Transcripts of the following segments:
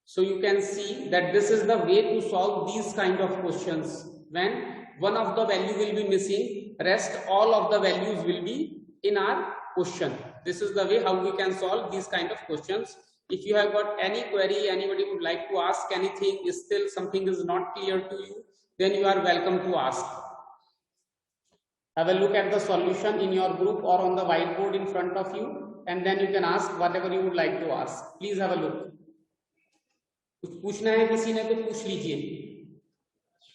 So you can see that this is the way to solve these kind of questions. When one of the value will be missing, rest all of the values will be in our question. This is the way how we can solve these kind of questions. If you have got any query, anybody would like to ask anything, is still something is not clear to you, then you are welcome to ask. Have a look at the solution in your group or on the whiteboard in front of you, and then you can ask whatever you would like to ask. Please have a look. कुछ पूछना है किसी ने तो पूछ लीजिए.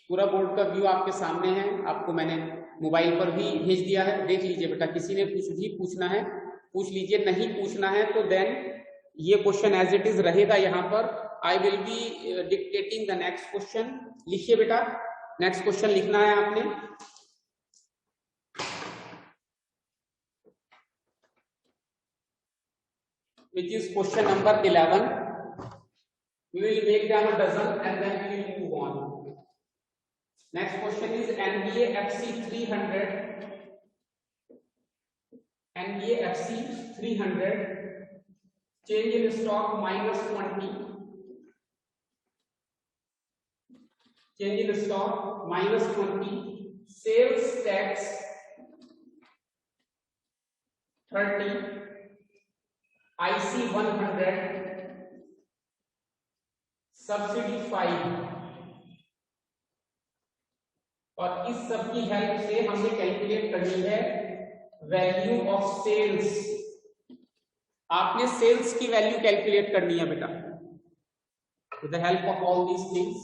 पूरा board का व्यू आपके सामने है, आपको मैंने मोबाइल पर भी भेज दिया है, देख लीजिए बेटा. किसी ने कुछ भी पूछना है पूछ लीजिए, नहीं पूछना है तो देन ये क्वेश्चन एज इट इज रहेगा यहाँ पर. I will be dictating the next question. लिखिए बेटा, नेक्स्ट क्वेश्चन लिखना है आपने. which is question number 11. We will make them a dozen and then we will move on. Next question is NBA FC 300. NBA FC 300. Change in stock -20. Change in stock -20. Sales tax 30. IC 100. Subsidy 5. और इस सब की help से हमें calculate करनी है value of sales. आपने sales की वैल्यू कैलकुलेट करनी है बेटा with the help of all these things.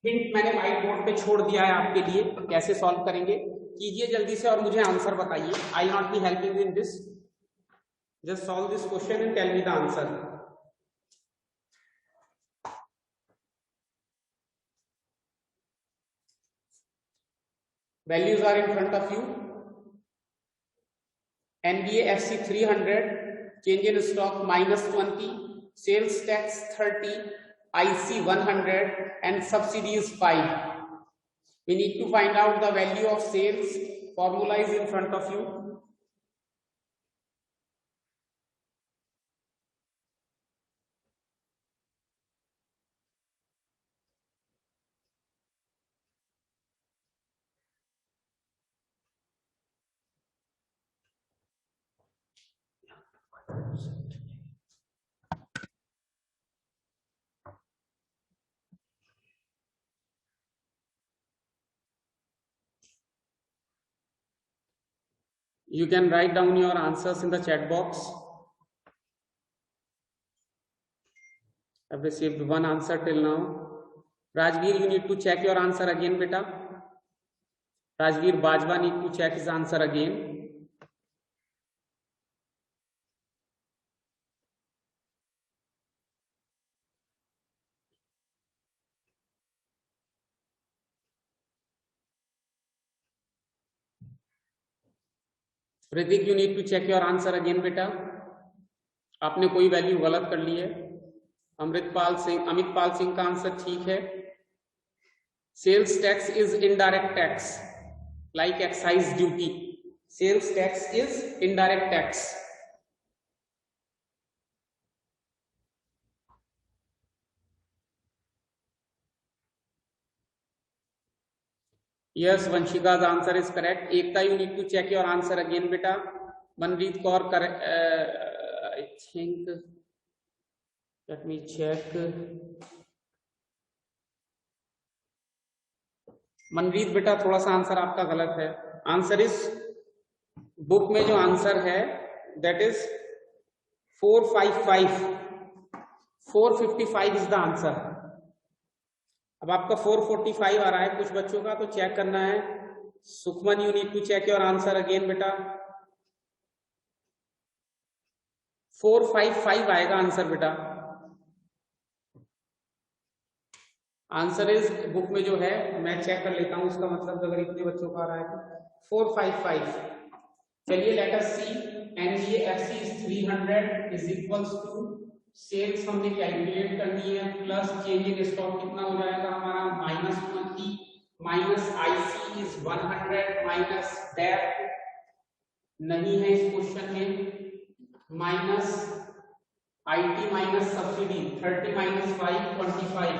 Hint मैंने व्हाइट बोर्ड पे छोड़ दिया है आपके लिए, कैसे सॉल्व करेंगे कीजिए जल्दी से और मुझे आंसर बताइए. I will not be helping in this. Just solve this question and tell me the answer. Values are in front of you. NBA FC 300, change in stock -20, sales tax 30, IC 100 and subsidy is 5. We need to find out the value of sales. Formula is in front of you. You can write down your answers in the chat box. I've received one answer till now. Rajveer, you need to check your answer again, beta. Rajveer Bajwa need to check his answer again. Hrithik, you need to check your answer again, बेटा. आपने कोई value गलत कर ली है. अमृतपाल सिंह का answer ठीक है. Sales tax is indirect tax like excise duty. Sales tax is indirect tax. Yes, Vanshika's answer is correct. Ekta, you need to check your answer again, beta. Manpreet Kaur, correct. I think. Let me check. मनरीत बेटा थोड़ा सा answer आपका गलत है. Answer is book में जो answer है that is 455 455 is the answer. अब आपका 445 आ रहा है कुछ बच्चों का, तो चेक करना है। Sukhman, you need to check your answer again बेटा। 455 आएगा आंसर बेटा। आंसर इज बुक में जो है, मैं चेक कर लेता हूं उसका मतलब, अगर इतने बच्चों का आ रहा है तो 455। चलिए let us see. NBAFC is 300 is equals to, sales हमने कैलकुलेट करनी है, प्लस चेंज इन स्टॉक कितना हो जाएगा हमारा -20, minus IC is 100 minus debt नहीं है इस क्वेश्चन में, minus IT minus subsidy 30 minus 5 25,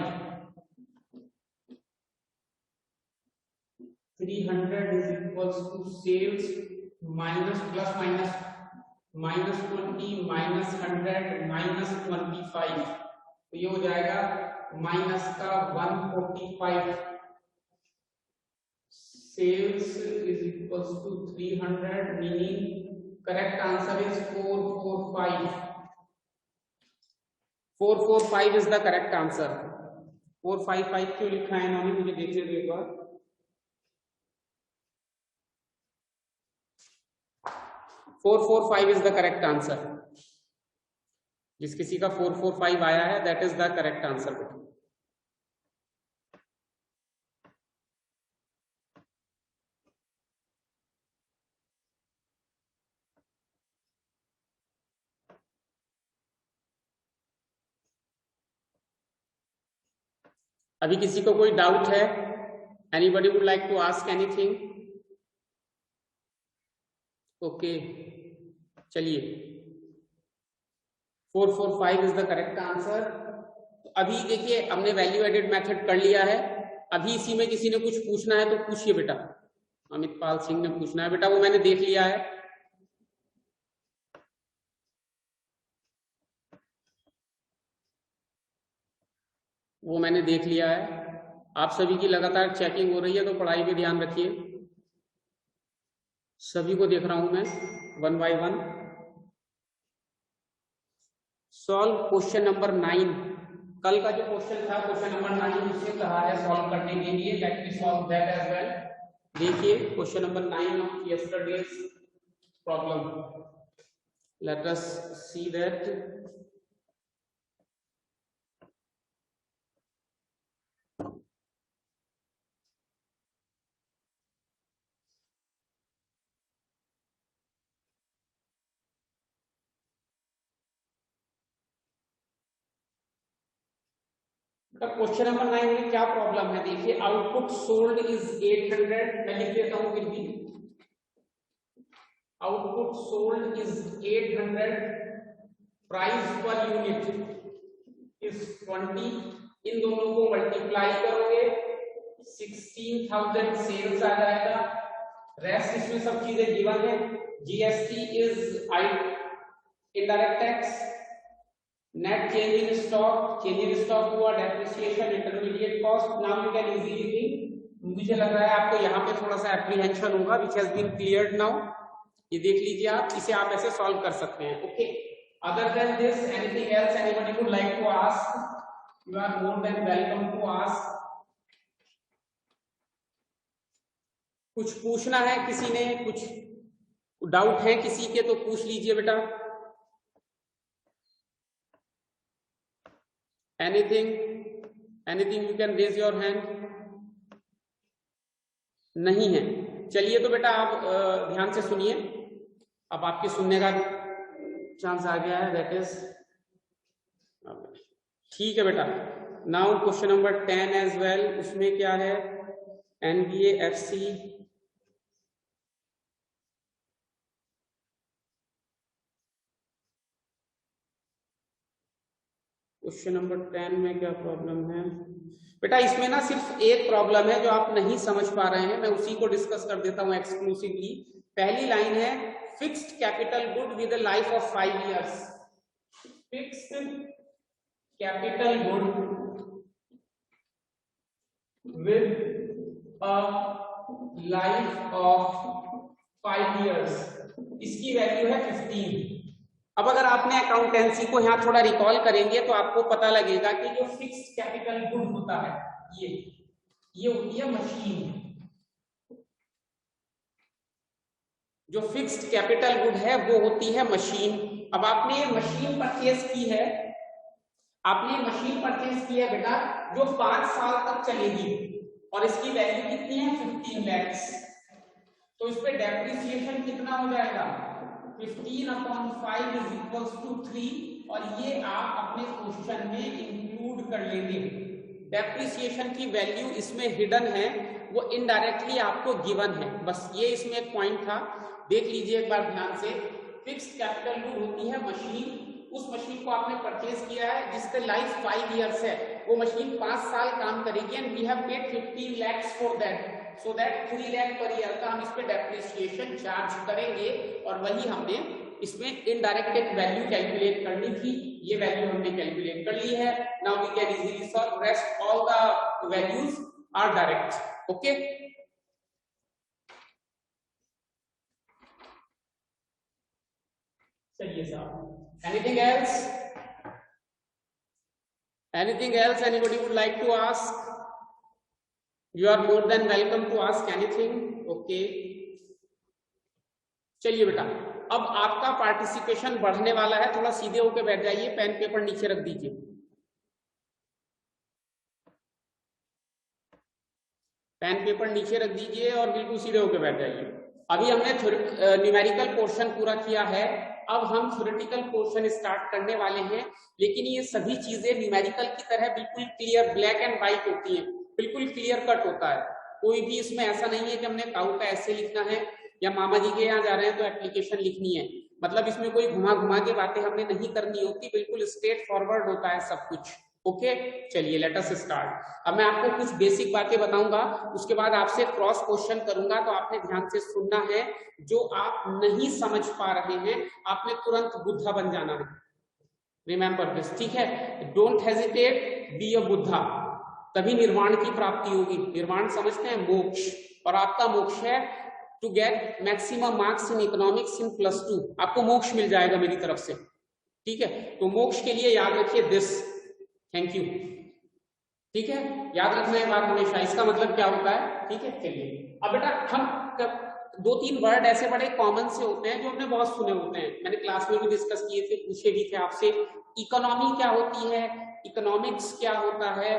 300 is equals to sales minus plus minus -20 minus 100 minus 25, तो ये हो जाएगा माइनस का 145। Sales is equals to 300 meaning correct answer is 445। 445 is the correct answer. 455 क्यों लिखा है इन्होंने, मुझे देखने दो एक बार। 445 इज द करेक्ट आंसर। जिस किसी का 445 आया है that is the correct answer बेटा। अभी किसी को कोई डाउट है? Anybody would like to ask anything? Okay चलिए, 445 इज द करेक्ट आंसर। तो अभी देखिए हमने वैल्यू एडेड मेथड कर लिया है। अभी इसी में किसी ने कुछ पूछना है तो पूछिए बेटा। अमित पाल सिंह ने पूछना है बेटा, वो मैंने देख लिया है। वो मैंने देख लिया है। आप सभी की लगातार चेकिंग हो रही है तो पढ़ाई पे ध्यान रखिए। सभी को देख रहा हूं मैं 1 by 1। Solve question number 9। कल का जो क्वेश्चन था क्वेश्चन नंबर 9 उससे कहा है सॉल्व करने के लिए। Let me solve that as well. देखिए question number 9 of yesterday's problem. Let us see that. Question number 9 में क्या प्रॉब्लम है देखिए। Output sold is 800। मैं लिख देता हूं फिर भी। Output sold is 800, price per unit is 20। इन दोनों को मल्टीप्लाई करोगे 16,000 सेल्स आ जाएगा। रेस्ट इसमें सब चीजें गिवन है। GST is indirect tax, net change in stock हुआ, depreciation, intermediate cost। now you can easily think, मुझे लग रहा है आपको यहाँ पे थोड़ा सा एप्रीहेंशन होगा which has been cleared now। ये देख लीजिए आप, इसे आप ऐसे सॉल्व कर सकते हैं। Okay, other than this anything else anybody would like to ask? you are more than welcome to ask। कुछ पूछना है किसी ने, कुछ डाउट है किसी के तो पूछ लीजिए बेटा। anything you can raise your hand। नहीं है, चलिए तो बेटा आप ध्यान से सुनिए। अब आपके सुनने का चांस आ गया है, दैट इज ठीक है बेटा। Now question number 10 as well. उसमें क्या है, NBAFC क्वेश्चन नंबर 10 में क्या प्रॉब्लम है बेटा। इसमें ना सिर्फ एक प्रॉब्लम है जो आप नहीं समझ पा रहे हैं, मैं उसी को डिस्कस कर देता हूं एक्सक्लूसिवली। पहली लाइन है fixed capital good with a life of 5 years। Fixed capital good with a life of 5 years। इसकी वैल्यू है 15। अब अगर आपने अकाउंटेंसी को यहाँ थोड़ा रिकॉल करेंगे तो आपको पता लगेगा कि जो फिक्स्ड कैपिटल गुड होता है ये होती है मशीन। जो फिक्स्ड कैपिटल गुड है वो होती है मशीन। अब आपने ये मशीन परचेज की है, आपने मशीन परचेज की है बेटा जो 5 साल तक चलेगी और इसकी वैल्यू कितनी है 15 lakhs। तो इस पे डेप्रिसिएशन कितना हो जाएगा 15/5 इज इक्वल्स टू 3 और ये आप अपने क्वेश्चन में इंक्लूड कर लेंगे। डेप्रिसिएशन की वैल्यू इसमें हिडन है, वो इनडायरेक्टली आपको गिवन है, बस ये इसमें एक पॉइंट था, देख लीजिए एक बार ध्यान से। फिक्स्ड कैपिटल गुड होती है मशीन, उस मशीन को आपने परचेज किया है जिसका लाइफ 5 इयर्स है, वो मशीन 5 साल काम करेगी and we have paid 15 lakhs for that, so that 3 lakh per year का हम इस पे डेप्रिसिएशन चार्ज करेंगे और वही हमने इसमें इनडायरेक्ट एक वैल्यू कैलकुलेट करनी थी, ये वैल्यू हमने कैलकुलेट कर ली है। Now we can easily solve rest all the values are direct. Okay, चलिए साहब, anything else, anything else anybody would like to ask? You are more than welcome to ask anything. Okay. चलिए बेटा, अब आपका participation बढ़ने वाला है, थोड़ा सीधे होकर बैठ जाइए, पेन पेपर नीचे रख दीजिए। पेन पेपर नीचे रख दीजिए और बिल्कुल सीधे होकर बैठ जाइए। अभी हमने न्यूमेरिकल पोर्शन पूरा किया है, अब हम थ्योरेटिकल पोर्शन स्टार्ट करने वाले हैं, लेकिन ये सभी चीजें न्यूमेरिकल की तरह बिल्कुल क्लियर ब्लैक एंड व्हाइट होती हैं, बिल्कुल क्लियर कट होता है। कोई भी इसमें ऐसा नहीं है कि हमने काउ का ऐसे लिखना है या मामा जी के यहाँ जा रहे हैं तो एप्लीकेशन लिखनी है, मतलब इसमें कोई घुमा घुमा के बातें हमने नहीं करनी होती, बिल्कुल स्ट्रेट फॉरवर्ड होता है सब कुछ। ओके, चलिए लेट अस स्टार्ट। अब मैं आपको कुछ बेसिक बातें बताऊंगा, उसके बाद आपसे क्रॉस क्वेश्चन करूंगा, तो आपने ध्यान से सुनना है। जो आप नहीं समझ पा रहे हैं आपने तुरंत बुद्धा बन जाना है, रिमेंबर दिस, ठीक है? Don't hesitate, be a Buddha, तभी निर्वाण की प्राप्ति होगी। निर्वाण समझते हैं, मोक्ष, और आपका मोक्ष है to get maximum marks in economics in +2, आपको मोक्ष मिल जाएगा मेरी तरफ से, ठीक है? तो मोक्ष के लिए याद रखिए दिस, थैंक यू, ठीक है? याद रखना है बात हमेशा, इसका मतलब क्या होता है, ठीक है? चलिए अब बेटा हम 2-3 वर्ड ऐसे बड़े कॉमन से होते हैं जो हमने बहुत सुने होते हैं, मैंने क्लास में भी डिस्कस किए थे, पूछे भी थे आपसे। इकोनॉमी क्या होती है, इकोनॉमिक्स क्या होता है,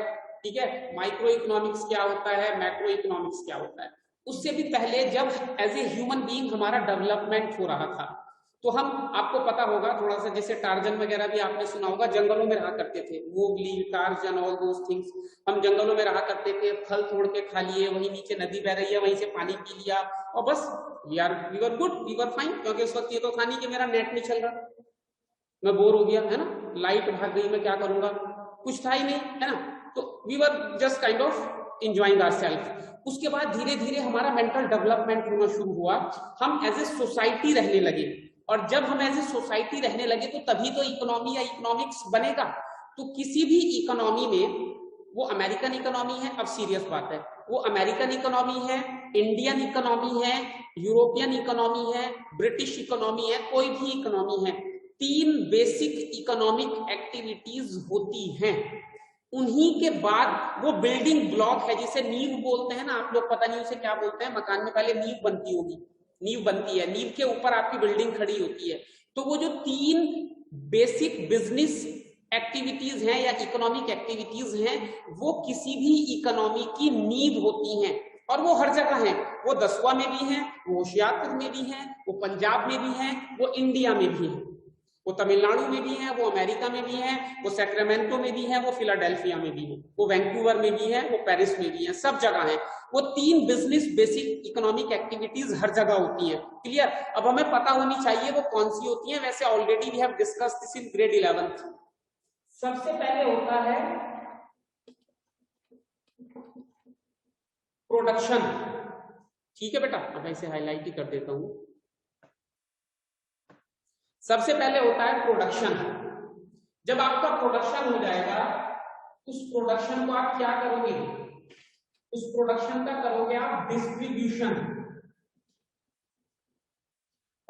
ठीक है? माइक्रो इकोनॉमिक्स क्या होता है, मैक्रो इकोनॉमिक्स क्या होता है। उससे भी पहले जब एज ए ह्यूमन बीइंग हमारा डेवलपमेंट हो रहा था, तो हम, आपको पता होगा थोड़ा सा, जैसे टार्जन वगैरह भी आपने सुना होगा, जंगलों में रहा करते थे, Mowgli, torsion, all those things, हम जंगलों में रहा करते थे, फल तोड़ के खा लिए, वहीं नीचे नदी बह रही है वहीं से पानी पी लिया और बस we were good, we were fine, क्योंकि उस वक्त ये तो था नहीं कि मेरा नेट नहीं चल रहा, मैं बोर हो गया, है ना, लाइट भाग गई, मैं क्या करूंगा, कुछ था ही नहीं, है ना, तो we were just kind of enjoying ourself. उसके बाद धीरे धीरे हमारा मेंटल डेवलपमेंट होना शुरू हुआ, हम एज ए सोसाइटी रहने लगे, और जब हम एज ए सोसाइटी रहने लगे तो तभी तो इकोनॉमी या इकोनॉमिक्स बनेगा। तो किसी भी इकोनॉमी में, वो अमेरिकन इकोनॉमी है, अब सीरियस बात है, वो अमेरिकन इकोनॉमी है, इंडियन इकोनॉमी है, यूरोपियन इकोनॉमी है, ब्रिटिश इकोनॉमी है, कोई भी इकोनॉमी है, 3 बेसिक इकोनॉमिक एक्टिविटीज होती हैं, उन्हीं के बाद वो बिल्डिंग ब्लॉक है, जिसे नींव बोलते हैं ना, आप लोग पता नहीं उसे क्या बोलते हैं, मकान में पहले नींव बनती होगी, नींव बनती है, नींव के ऊपर आपकी बिल्डिंग खड़ी होती है। तो वो जो 3 बेसिक बिजनेस एक्टिविटीज हैं या इकोनॉमिक एक्टिविटीज हैं, वो किसी भी इकोनॉमी की नींव होती हैं, और वो हर जगह हैं, वो दसवा में भी हैं, वो होशियारपुर में भी हैं, वो पंजाब में भी हैं, वो इंडिया में भी हैं, वो तमिलनाडु में भी है, वो अमेरिका में भी है, वो सैक्रामेंटो में भी है, वो फिलाडेल्फिया में भी है, वो वैंकूवर में भी है, वो पेरिस में भी है, सब जगह है। वो 3 बिजनेस बेसिक इकोनॉमिक एक्टिविटीज हर जगह होती है, क्लियर? अब हमें पता होनी चाहिए वो कौन सी होती है, वैसे already we have discussed this in grade 11th। सबसे पहले होता है प्रोडक्शन, ठीक है बेटा, अब ऐसे हाईलाइट ही कर देता हूं। सबसे पहले होता है प्रोडक्शन। जब आपका प्रोडक्शन हो जाएगा, उस प्रोडक्शन को आप क्या करोगे, उस प्रोडक्शन का करोगे आप डिस्ट्रीब्यूशन,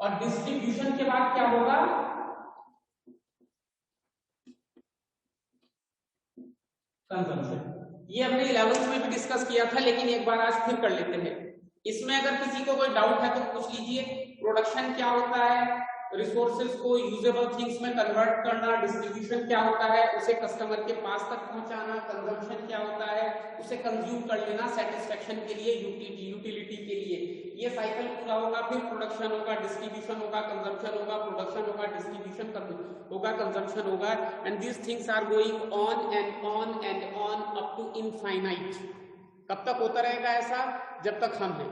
और डिस्ट्रीब्यूशन के बाद क्या होगा, कंजम्पशन। ये हमने 11th में भी डिस्कस किया था, लेकिन एक बार आज फिर कर लेते हैं। इसमें अगर किसी को कोई डाउट है तो पूछ लीजिए। प्रोडक्शन क्या होता है, रिसोर्सेज को यूजेबल थिंग्स में कन्वर्ट करना, डिस्ट्रीब्यूशन क्या होता है, उसे कस्टमर के पास तक पहुंचाना, कंजम्पशन क्या होता है, उसे कंज्यूम कर लेना सेटिस्फेक्शन के लिए, यूटिलिटी के लिए। ये साइकिल पूरा होगा, फिर प्रोडक्शन होगा, डिस्ट्रीब्यूशन होगा, कंजम्पशन होगा, प्रोडक्शन होगा, डिस्ट्रीब्यूशन होगा, कंजम्पशन होगा, and these things are going on and on and on up to infinite. कब तक होता रहेगा ऐसा, जब तक हम हैं,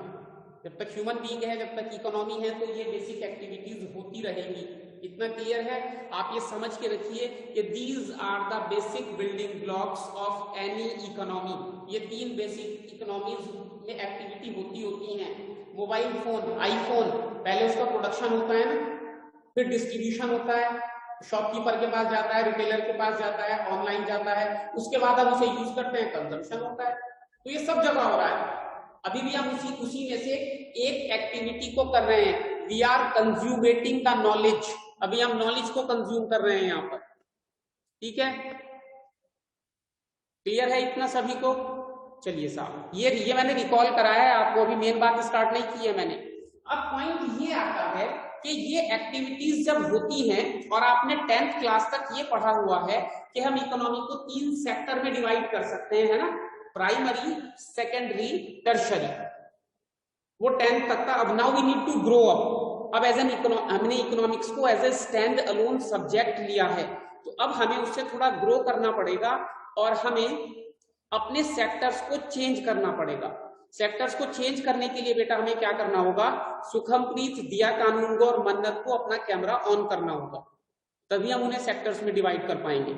जब तक ह्यूमन बीइंग है, जब तक इकोनॉमी है, तो ये बेसिक एक्टिविटीज होती रहेंगी। इतना क्लियर है? आप ये समझ के रखिए कि these are the basic building blocks of any economy. ये 3 बेसिक इकोनॉमीज में एक्टिविटी होती हैं। मोबाइल फोन, आईफोन, पहले उसका प्रोडक्शन होता है ना, फिर डिस्ट्रीब्यूशन होता है, शॉपकीपर के पास जाता है, रिटेलर के पास जाता है, ऑनलाइन जाता है, उसके बाद हम उसे यूज करते हैं, कंजम्पशन होता है। तो ये सब जगह हो रहा है। अभी भी हम उसी में से एक एक्टिविटी को कर रहे हैं। We are consummating the knowledge. अभी हम नॉलेज को कंज्यूम कर रहे हैं यहाँ पर। ठीक है, क्लियर है इतना सभी को? चलिए साहब, ये मैंने रिकॉल कराया है आपको, अभी मेन बात स्टार्ट नहीं की है मैंने। अब पॉइंट ये आता है कि ये एक्टिविटीज जब होती हैं, और आपने 10th क्लास तक ये पढ़ा हुआ है कि हम इकोनॉमी को 3 सेक्टर में डिवाइड कर सकते हैं, है ना, प्राइमरी, सेकेंडरी, टर्शरी। वो 10th तक था। अब now we need to grow up. अब एज एन हमने इकोनॉमिक्स को as a stand alone subject लिया है, तो अब हमें उससे थोड़ा ग्रो करना पड़ेगा और हमें अपने सेक्टर्स को चेंज करना पड़ेगा। सेक्टर्स को चेंज करने के लिए बेटा हमें क्या करना होगा, सुखमप्रीत, दिया कानूनगो और मन्नत को अपना कैमरा ऑन करना होगा, तभी हम उन्हें सेक्टर्स में डिवाइड कर पाएंगे।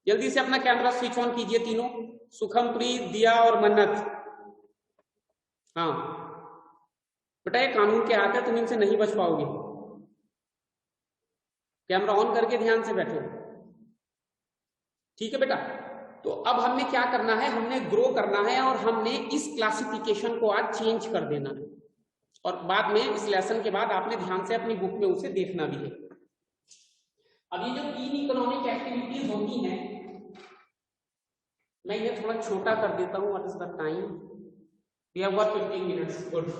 जल्दी से अपना कैमरा स्विच ऑन कीजिए तीनों, सुखमप्रीत, दिया और मन्नत। हाँ बेटा, ये कानून के हाथ है, तुम इनसे नहीं बच पाओगे। कैमरा ऑन करके ध्यान से बैठो, ठीक है बेटा? तो अब हमने क्या करना है, हमने ग्रो करना है और हमने इस क्लासिफिकेशन को आज चेंज कर देना है। और बाद में इस लेसन के बाद आपने ध्यान से अपनी बुक में उसे देखना भी है। अब ये जो 3 इकोनॉमिक एक्टिविटीज होती हैं, मैं ये थोड़ा छोटा कर देता हूँ। What is the time? We have got 15 minutes. Good.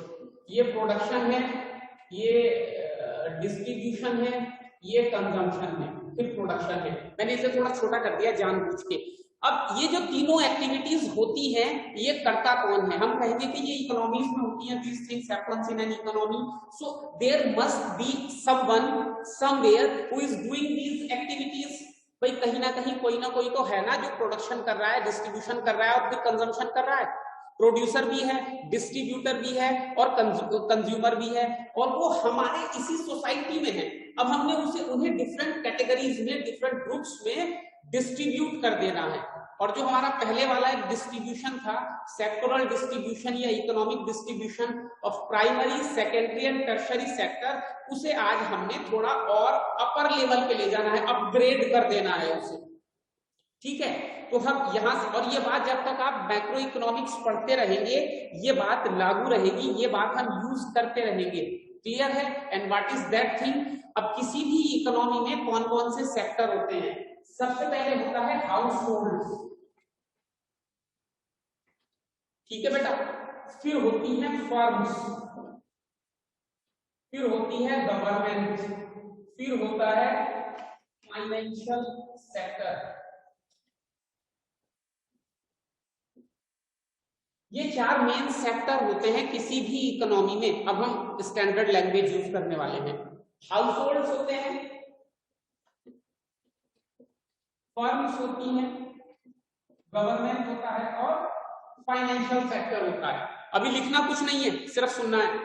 ये प्रोडक्शन है, ये डिस्ट्रीब्यूशन है, ये कंजम्पशन है, फिर प्रोडक्शन है। मैंने इसे थोड़ा छोटा कर दिया जानबूझ के। अब ये जो तीनों एक्टिविटीज होती हैं, ये करता कौन है? हम कहेंगे कि ये इकोनॉमीज में होती हैं। These things happens in an economy. So there must be someone somewhere who is doing these activities. भाई कहीं ना कहीं कोई ना कोई तो है ना जो प्रोडक्शन कर रहा है, डिस्ट्रीब्यूशन कर रहा है और फिर कंजम्पशन कर रहा है। प्रोड्यूसर भी है, डिस्ट्रीब्यूटर भी है और कंज्यूमर भी है, और वो हमारे इसी सोसाइटी में है। अब हमने उन्हें डिफरेंट कैटेगरीज में, डिफरेंट ग्रुप्स में डिस्ट्रीब्यूट कर देना है। और जो हमारा पहले वाला एक डिस्ट्रीब्यूशन था, सेक्टोरल डिस्ट्रीब्यूशन या economic distribution of primary, secondary and tertiary sector, उसे आज हमने थोड़ा और अपर लेवल पे ले जाना है, अपग्रेड कर देना है उसे। ठीक है, तो हम यहां से, और ये बात जब तक आप मैक्रो इकोनॉमिक्स पढ़ते रहेंगे ये बात लागू रहेगी, ये बात हम यूज करते रहेंगे। क्लियर है? And what is that thing? अब किसी भी इकोनॉमी में कौन कौन से सेक्टर होते हैं? सबसे पहले होता है हाउस होल्ड, ठीक है बेटा? फिर होती है फर्म्स, फिर होती है गवर्नमेंट, फिर होता है फाइनेंशियल सेक्टर। ये 4 मेन सेक्टर होते हैं किसी भी इकोनॉमी में। अब हम स्टैंडर्ड लैंग्वेज यूज करने वाले हैं। हाउस होल्ड होते हैं, फर्म्स होती हैं, गवर्नमेंट होता है और फाइनेंशियल सेक्टर होता है। अभी लिखना कुछ नहीं है, सिर्फ सुनना है।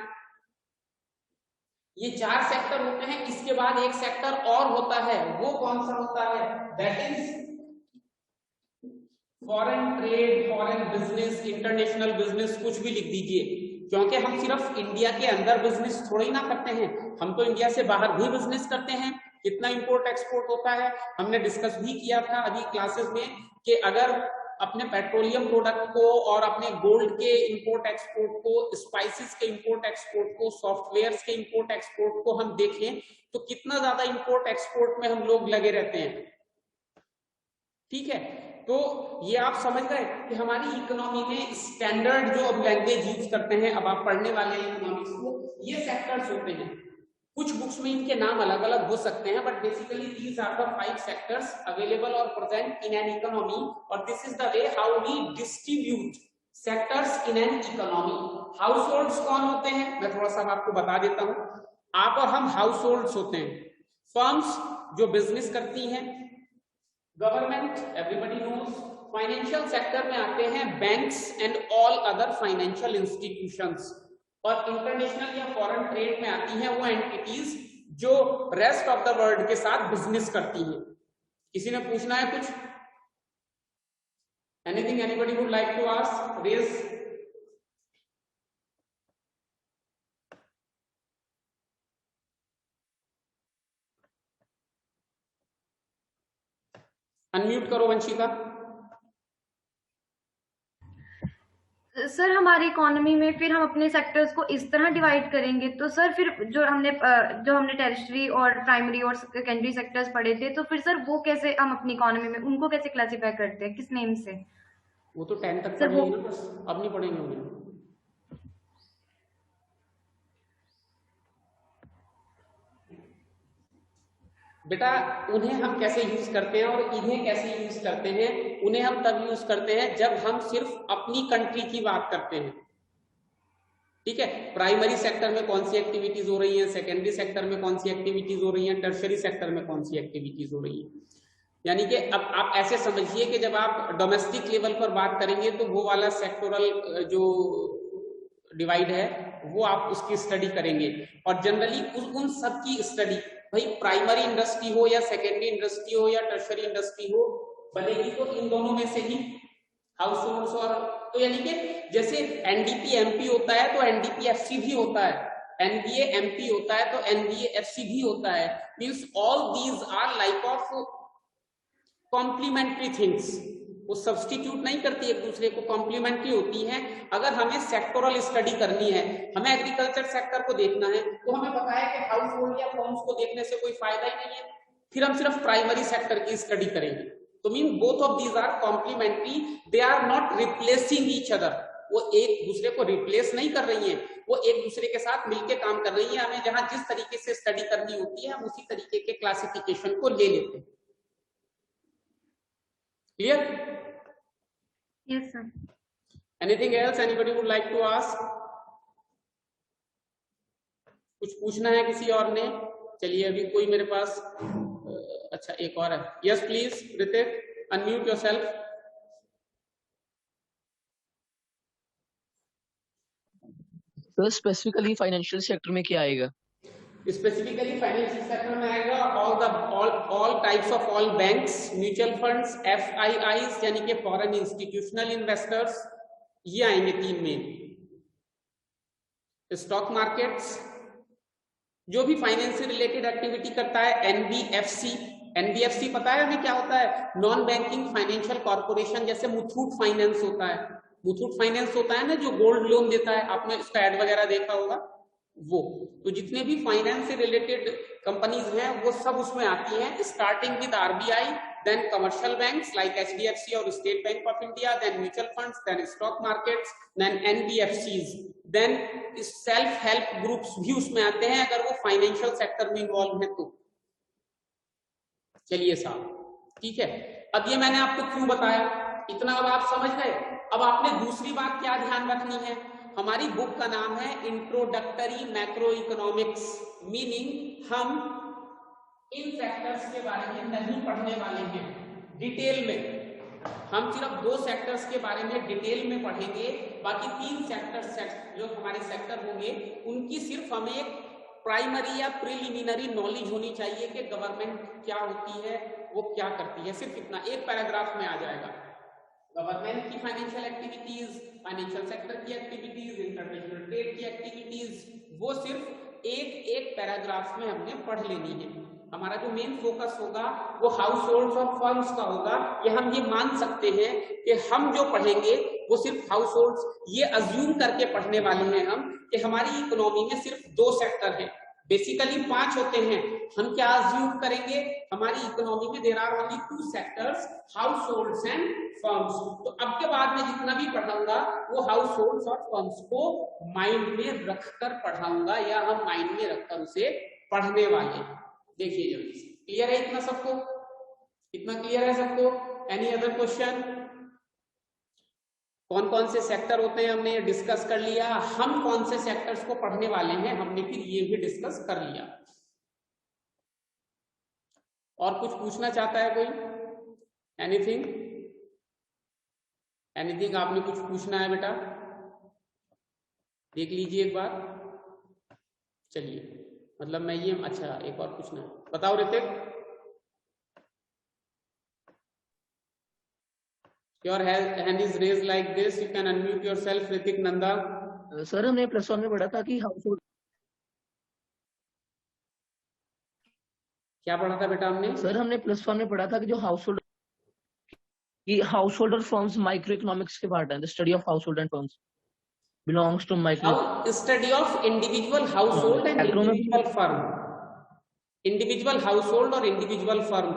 ये 4 सेक्टर होते हैं। इसके बाद एक सेक्टर और होता है, वो कौन सा होता है? That is foreign trade, foreign business, international business, कुछ भी लिख दीजिए, क्योंकि हम सिर्फ इंडिया के अंदर बिजनेस थोड़ी ना करते हैं, हम तो इंडिया से बाहर भी बिजनेस करते हैं। कितना इंपोर्ट एक्सपोर्ट होता है हमने डिस्कस भी किया था अभी क्लासेस में, कि अगर अपने पेट्रोलियम प्रोडक्ट को और अपने गोल्ड के इंपोर्ट एक्सपोर्ट को, स्पाइसेस के इंपोर्ट एक्सपोर्ट को, सॉफ्टवेयर्स के इंपोर्ट एक्सपोर्ट को हम देखें तो कितना ज्यादा इंपोर्ट एक्सपोर्ट में हम लोग लगे रहते हैं। ठीक है, तो ये आप समझ गए कि हमारी इकोनॉमी में स्टैंडर्ड जो अब लैंग्वेज यूज करते हैं, अब आप पढ़ने वाले हैं इकोनॉमिक्स को, ये सेक्टर्स होते हैं। कुछ बुक्स में इनके नाम अलग अलग हो सकते हैं, but basically these are the 5 sectors available और प्रेजेंट इन एन इकोनॉमी, और this is the way how we distribute sectors in an economy. Households कौन होते हैं, मैं थोड़ा सा आपको बता देता हूं। आप और हम हाउस होल्ड्स होते हैं, फर्म्स जो बिजनेस करती हैं, government everybody knows, financial sector में आते हैं banks and all other financial institutions, और इंटरनेशनल या फॉरेन ट्रेड में आती हैं वो एंटिटीज जो रेस्ट ऑफ द वर्ल्ड के साथ बिजनेस करती हैं। किसी ने पूछना है कुछ? Anything anybody would like to ask? Raise. Unmute करो वंशिका। सर हमारी इकोनॉमी में फिर हम अपने सेक्टर्स को इस तरह डिवाइड करेंगे, तो सर फिर जो हमने टेरिटरी और प्राइमरी और सेकेंडरी सेक्टर्स पढ़े थे, तो फिर सर वो कैसे हम अपनी इकोनॉमी में उनको कैसे क्लासिफाई करते हैं, किस नेम से? वो तो 10 तक पढ़ेंगे ना, बस अब नहीं पढ़ेंगे उन्हें। बेटा उन्हें हम कैसे यूज करते हैं और इन्हें कैसे यूज करते हैं, उन्हें हम तब यूज करते हैं जब हम सिर्फ अपनी कंट्री की बात करते हैं। ठीक है, प्राइमरी सेक्टर में कौन सी एक्टिविटीज हो रही हैं, सेकेंडरी सेक्टर में कौन सी एक्टिविटीज हो रही हैं, टर्शरी सेक्टर में कौन सी एक्टिविटीज हो रही है। यानी कि अब आप ऐसे समझिए कि जब आप डोमेस्टिक लेवल पर बात करेंगे तो वो वाला सेक्टोरल जो डिवाइड है वो आप उसकी स्टडी करेंगे, और जनरली उन सब की स्टडी, भाई प्राइमरी इंडस्ट्री हो या सेकेंडरी इंडस्ट्री हो या टर्शरी इंडस्ट्री हो, बनेगी तो इन दोनों में से ही, हाउस होल्ड्स और, तो यानी कि जैसे एनडीपी एमपी होता है तो एनडीपी एफसी भी होता है, एनबीए एमपी होता है तो एनबीए एफसी भी होता है। Means all these are like of complementary things, वो सब्सटीट्यूट नहीं करती एक दूसरे को, कॉम्प्लीमेंट्री होती हैं। अगर हमें सेक्टोरल स्टडी करनी है, हमें एग्रीकल्चर सेक्टर को देखना है, तो हमें पता है कि हाउस होल्ड या फर्म्स को देखने से कोई फायदा ही नहीं है, फिर हम सिर्फ प्राइमरी सेक्टर की स्टडी करेंगे। तो mean both of these are complementary, they are not replacing each other, वो एक दूसरे को रिप्लेस नहीं कर रही है, वो एक दूसरे के साथ मिलकर काम कर रही है। हमें जहां जिस तरीके से स्टडी करनी होती है हम उसी तरीके के क्लासिफिकेशन को ले लेते हैं। Clear? Yes, sir. Anything else anybody would like to ask? कुछ पूछना है किसी और ने? चलिए अभी कोई मेरे पास, अच्छा एक और है। Yes please, Hrithik, unmute yourself. तो स्पेसिफिकली फाइनेंशियल सेक्टर में क्या आएगा? स्पेसिफिकली फाइनेंशियल सेक्टर में आएगा all types of all banks, mutual funds, FIIs यानी कि फॉरेन इंस्टीट्यूशनल इन्वेस्टर्स, ये आएंगे 3 में। स्टॉक मार्केट्स, जो भी फाइनेंस से रिलेटेड एक्टिविटी करता है, एनबीएफसी, एनबीएफसी पता है हमें क्या होता है? नॉन बैंकिंग फाइनेंशियल कॉर्पोरेशन, जैसे मुथूट फाइनेंस होता है, मुथूट फाइनेंस होता है ना जो गोल्ड लोन देता है, आपने उसका एड वगैरह देखा होगा वो। तो जितने भी फाइनेंस से रिलेटेड कंपनीज हैं वो सब उसमें आती हैं, starting with RBI, then commercial banks like HDFC और State Bank of India, then mutual funds, then stock markets, then NBFCs, then self help groups भी उसमें आते हैं अगर वो फाइनेंशियल सेक्टर में इन्वॉल्व है तो। चलिए साहब, ठीक है, अब ये मैंने आपको क्यों बताया, इतना अब आप समझ गए। अब आपने दूसरी बात क्या ध्यान रखनी है, हमारी बुक का नाम है इंट्रोडक्टरी मैक्रो इकोनॉमिक्स, मीनिंग हम इन सेक्टर्स के बारे में नहीं पढ़ने वाले हैं डिटेल में, हम सिर्फ 2 सेक्टर्स के बारे में डिटेल में पढ़ेंगे, बाकी 3 सेक्टर्स जो हमारे सेक्टर होंगे उनकी सिर्फ हमें एक प्राइमरी या प्रिलिमिनरी नॉलेज होनी चाहिए कि गवर्नमेंट क्या होती है, वो क्या करती है, सिर्फ इतना एक पैराग्राफ में आ जाएगा। गवर्नमेंट की फाइनेंशियल एक्टिविटीज, फाइनेंशियल सेक्टर की एक्टिविटीज, इंटरनेशनल ट्रेड की एक्टिविटीज, वो सिर्फ एक पैराग्राफ में हमने पढ़ लेनी है। हमारा जो मेन फोकस होगा वो हाउस होल्ड्स और फर्म्स का होगा। ये हम ये मान सकते हैं कि हम जो पढ़ेंगे वो सिर्फ हाउस होल्ड्स, ये अज्यूम करके पढ़ने वाले हैं हम कि हमारी इकोनॉमी में सिर्फ 2 सेक्टर है, बेसिकली 5 होते हैं। हम क्या अज्यूम करेंगे, हमारी इकोनॉमी में there are only 2 sectors, households and firms. तो अब के बाद में जितना भी पढ़ाऊंगा वो हाउस होल्ड्स और फर्म्स को माइंड में रखकर पढ़ाऊंगा, या हम माइंड में रखकर उसे पढ़ने वाले हैं। देखिए जल्दी से, क्लियर है इतना सबको? इतना क्लियर है सबको? Any other question? कौन कौन से सेक्टर होते हैं हमने ये डिस्कस कर लिया। हम कौन से सेक्टर्स को पढ़ने वाले हैं हमने फिर ये भी डिस्कस कर लिया। और कुछ पूछना चाहता है कोई? एनीथिंग? एनीथिंग आपने कुछ पूछना है बेटा? देख लीजिए एक बार। चलिए, मतलब मैं ये, अच्छा एक और पूछना है, बताओ Hrithik. Your hand is raised like this. You can unmute yourself, Ritik Nanda. Sir हमने +1 में पढ़ा था कि हाउस होल्ड, क्या पढ़ा था बेटा हमने? सर हमने +1 में पढ़ा था कि जो householder firms microeconomics के पार्ट है। The study of household and firms belongs to micro study of individual household and individual firm. Individual household और individual firm,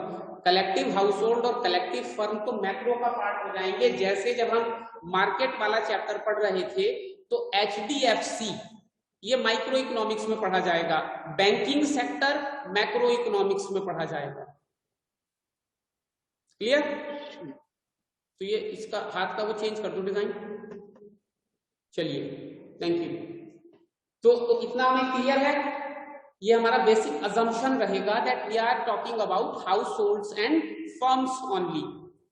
collective household और collective firm तो macro का part हो जाएंगे। जैसे जब हम मार्केट वाला चैप्टर पढ़ रहे थे तो HDFC ये माइक्रो इकोनॉमिक्स में पढ़ा जाएगा, बैंकिंग सेक्टर मैक्रो इकोनॉमिक्स में पढ़ा जाएगा। क्लियर? तो ये इसका हाथ का वो चेंज कर दो डिजाइन। चलिए, थैंक यू। तो इतना हमें क्लियर है। ये हमारा बेसिक अजम्पशन रहेगा that we are talking about households and firms only.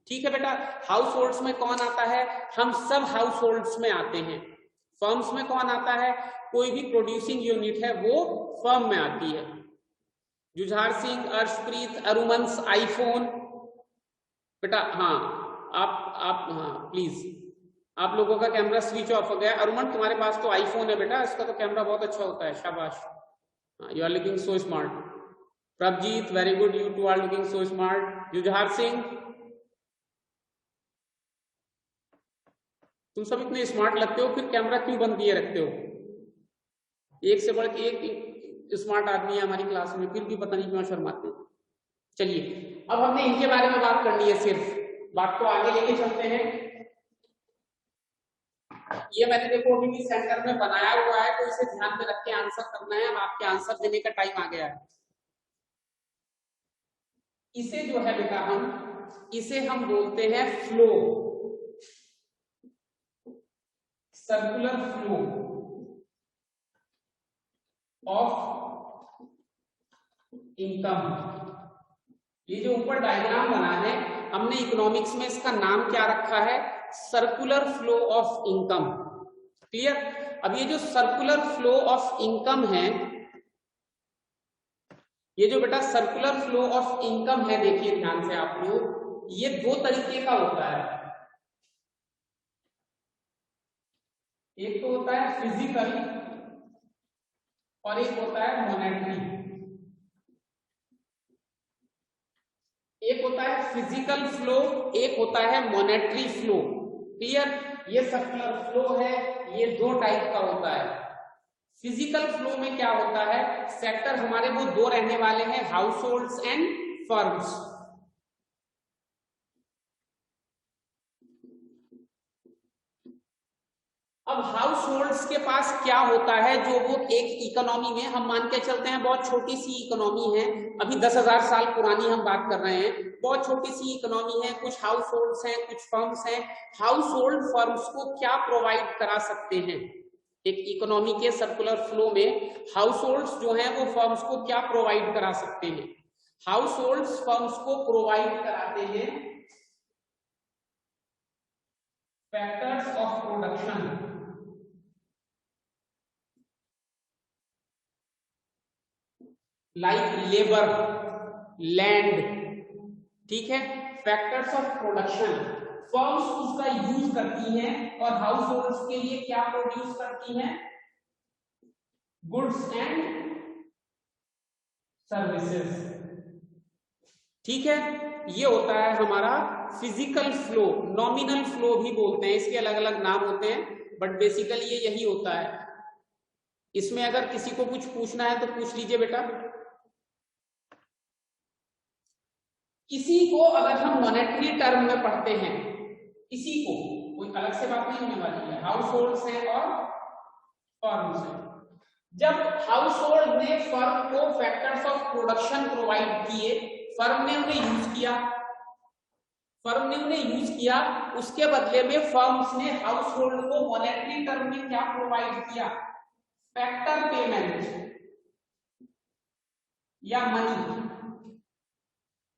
ठीक है बेटा? हाउस होल्ड्स में कौन आता है? हम सब हाउस होल्ड्स में आते हैं। फर्म्स में कौन आता है? कोई भी प्रोड्यूसिंग यूनिट है वो फर्म में आती है। जुझार सिंह, अर्शप्रीत, अरुमंस, आईफोन बेटा, हाँ आप हाँ प्लीज, आप लोगों का कैमरा स्विच ऑफ हो गया। अरुमन तुम्हारे पास तो आईफोन है बेटा, इसका तो कैमरा बहुत अच्छा होता है, शाबाश। You are looking so smart. Prabjeet, very good. You two are looking so smart. Jujhar Singh, तुम सब इतने स्मार्ट लगते हो, फिर कैमरा क्यों बंद किए रखते हो? एक से बढ़ के एक स्मार्ट आदमी है हमारी क्लास में, फिर भी पता नहीं क्यों शर्माते हैं। चलिए, अब हमने इनके बारे में बात करनी है, सिर्फ बात को आगे लेके चलते हैं। ये मैंने देखो अभी सेंटर में बनाया हुआ है, तो इसे ध्यान में रख के आंसर करना है। अब आपके आंसर देने का टाइम आ गया है। इसे जो है बेटा इसे हम बोलते हैं flow, circular flow of income. ये जो ऊपर डायग्राम बना है हमने इकोनॉमिक्स में, इसका नाम क्या रखा है? Circular flow of income. Clear? अब ये जो सर्कुलर फ्लो ऑफ इनकम है, ये जो बेटा सर्कुलर फ्लो ऑफ इनकम है, देखिए ध्यान से आप लोग, ये 2 तरीके का होता है। एक तो होता है फिजिकल और एक होता है मॉनेटरी। एक होता है फिजिकल फ्लो, एक होता है मॉनेटरी फ्लो। क्लियर? ये सर्कुलर फ्लो है, ये 2 टाइप का होता है। फिजिकल फ्लो में क्या होता है? सेक्टर हमारे वो 2 रहने वाले हैं, हाउस होल्ड्स एंड फर्म्स। अब हाउस होल्ड्स के पास क्या होता है, जो वो एक इकोनॉमी में, हम मान के चलते हैं बहुत छोटी सी इकोनॉमी है, अभी 10,000 साल पुरानी हम बात कर रहे हैं, बहुत छोटी सी इकोनॉमी है, कुछ हाउस होल्ड्स हैं, कुछ फर्म्स हैं। हाउस होल्ड फर्म्स को क्या प्रोवाइड करा सकते हैं? एक इकोनॉमी के सर्कुलर फ्लो में हाउस होल्ड्स जो हैं वो फर्म्स को क्या प्रोवाइड करा सकते हैं? हाउस होल्ड्स फर्म्स को प्रोवाइड कराते हैं factors of production, like labour, land. ठीक है? फैक्टर्स ऑफ प्रोडक्शन फर्म्स उसका यूज करती हैं, और हाउस होल्ड्स के लिए क्या प्रोड्यूस करती हैं? Goods and services. ठीक है, ये होता है हमारा फिजिकल फ्लो, नॉमिनल फ्लो भी बोलते हैं, इसके अलग अलग नाम होते हैं, बट बेसिकली ये यही होता है। इसमें अगर किसी को कुछ पूछना है तो पूछ लीजिए बेटा। किसी को अगर हम मॉनेटरी टर्म में पढ़ते हैं, किसी को, कोई अलग से बात नहीं होने वाली है, हाउस होल्ड है और फर्म से। जब हाउस होल्ड ने फर्म को फैक्टर्स ऑफ प्रोडक्शन प्रोवाइड किए, फर्म ने उन्हें यूज किया, उसके बदले में फर्म्स ने हाउस होल्ड को मॉनेटरी टर्म में क्या प्रोवाइड किया, फैक्टर पेमेंट या मनी।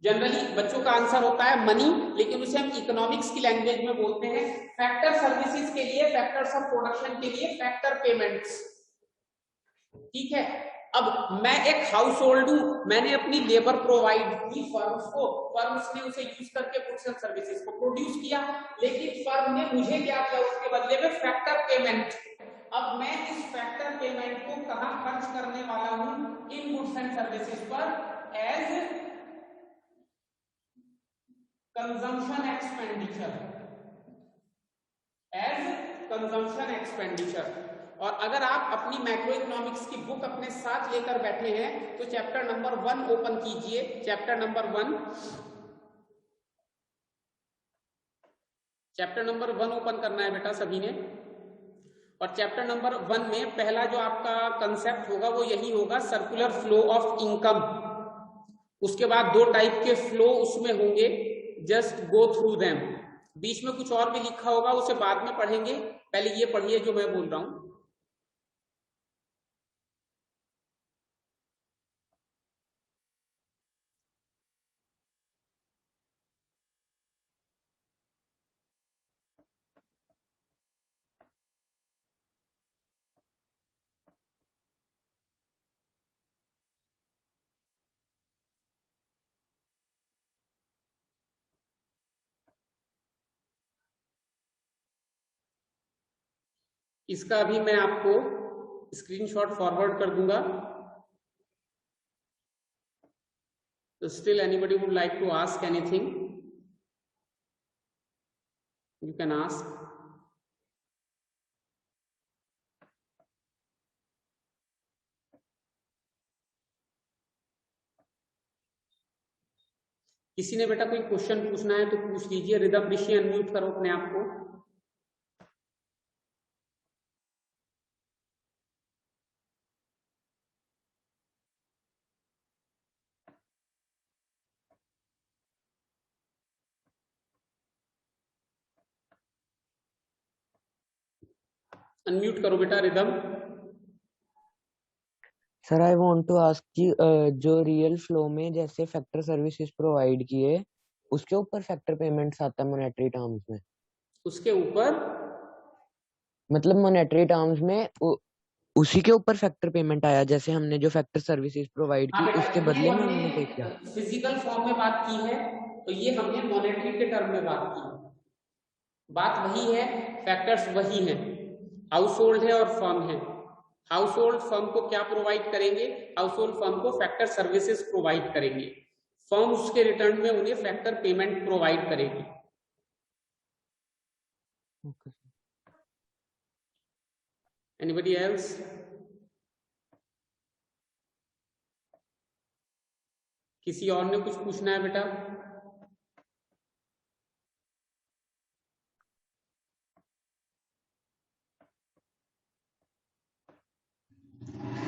जनरली बच्चों का आंसर होता है मनी, लेकिन उसे हम इकोनॉमिक्स की लैंग्वेज में बोलते हैं फैक्टर सर्विसेज के लिए, फैक्टर्स ऑफ प्रोडक्शन के लिए फैक्टर पेमेंट्स। ठीक है, अब मैं एक हाउस होल्ड हूं, मैंने अपनी लेबर प्रोवाइड की फर्म्स को, फर्म्स ने उसे यूज करके गुड्स एंड सर्विसेज को प्रोड्यूस किया, लेकिन फर्म ने मुझे क्या किया उसके बदले में, फैक्टर पेमेंट। अब मैं इस फैक्टर पेमेंट को कहां खर्च करने वाला हूं, इन गुड्स एंड सर्विसेज पर एज कंजम्पशन एक्सपेंडिचर। और अगर आप अपनी मैक्रो इकोनॉमिक्स की बुक अपने साथ लेकर बैठे हैं तो चैप्टर नंबर 1 ओपन कीजिए, चैप्टर नंबर 1 ओपन करना है बेटा सभी ने। और चैप्टर नंबर 1 में पहला जो आपका कंसेप्ट होगा वो यही होगा, सर्कुलर फ्लो ऑफ इनकम। उसके बाद 2 टाइप के फ्लो उसमें होंगे, जस्ट गो थ्रू देम। बीच में कुछ और भी लिखा होगा, उसे बाद में पढ़ेंगे, पहले ये पढ़िए जो मैं बोल रहा हूं। इसका अभी मैं आपको स्क्रीनशॉट फॉरवर्ड कर दूंगा। तो still anybody would like to ask anything, you can ask. किसी ने बेटा कोई क्वेश्चन पूछना है तो पूछ लीजिए। रिदम ऋषि अनम्यूट करो अपने आप को। अनम्यूट करो बेटा Ridham. Sir I want to ask कि जो रियल फ्लो में जैसे फैक्टर सर्विसेज प्रोवाइड किए, उसके ऊपर फैक्टर पेमेंट्स आता है मॉनेटरी टर्म्स में? उसके ऊपर मतलब मॉनेटरी टर्म्स में उसी के ऊपर फैक्टर पेमेंट आया, जैसे हमने जो फैक्टर सर्विसेज प्रोवाइड की उसके बदले में उन्होंने पे किया। फिजिकल फॉर्म में बात की है तो ये हमने मॉनेटरी के टर्म में बात की। बात वही है, फैक्टर्स वही हैं, हाउस होल्ड है और फर्म है। हाउस होल्ड फर्म को क्या प्रोवाइड करेंगे, हाउस होल्ड फर्म को फैक्टर सर्विसेज प्रोवाइड करेंगे, फर्म उसके रिटर्न में उन्हें फैक्टर पेमेंट प्रोवाइड करेगी। Anybody else? किसी और ने कुछ पूछना है बेटा?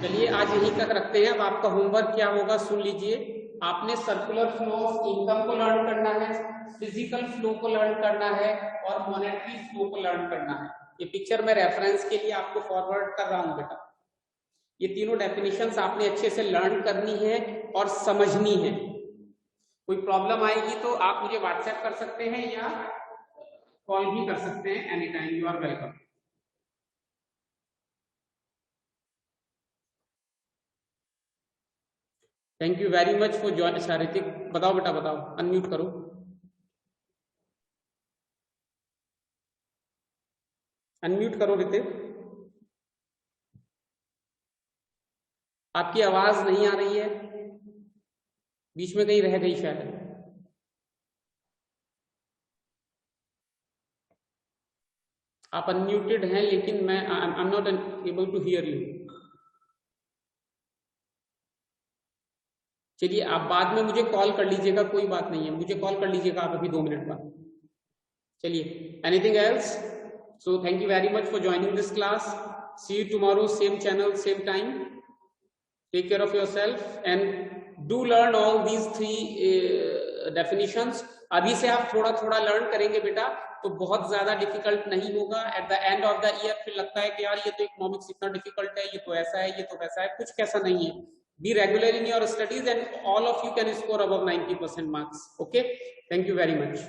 चलिए आज यहीं तक रखते हैं। अब आपका होमवर्क क्या होगा सुन लीजिए। आपने सर्कुलर फ्लो ऑफ इनकम को लर्न करना है, फिजिकल फ्लो को लर्न करना है और मॉनेटरी फ्लो को लर्न करना है। ये पिक्चर मैं रेफरेंस के लिए आपको फॉरवर्ड कर रहा हूं बेटा। ये तीनों डेफिनेशंस आपने अच्छे से लर्न करनी है और समझनी है। कोई प्रॉब्लम आएगी तो आप मुझे व्हाट्सएप कर सकते हैं या कॉल भी कर सकते हैं any time. You are welcome. Thank you very much for join. शारितिक बताओ बेटा, बताओ, अनम्यूट करो। अनम्यूट करो ऋतिक। आपकी आवाज नहीं आ रही है, बीच में कहीं रह गई शायद। आप अनम्यूटेड हैं लेकिन मैं I am not able to hear you. चलिए आप बाद में मुझे कॉल कर लीजिएगा, कोई बात नहीं है, मुझे कॉल कर लीजिएगा आप अभी 2 मिनट बाद। चलिए, anything else? So thank you very much for joining this class. See you tomorrow, same channel same time. Take care of yourself and do learn all these 3 definitions. अभी से आप थोड़ा थोड़ा लर्न करेंगे बेटा, तो बहुत ज्यादा डिफिकल्ट नहीं होगा। At the end of the year फिर लगता है कि यार ये तो इकोनॉमिक्स इतना डिफिकल्ट है, ये तो ऐसा है, ये तो वैसा है। कुछ कैसा नहीं है। Be regular in your studies and all of you can score above 90% marks. Okay, thank you very much.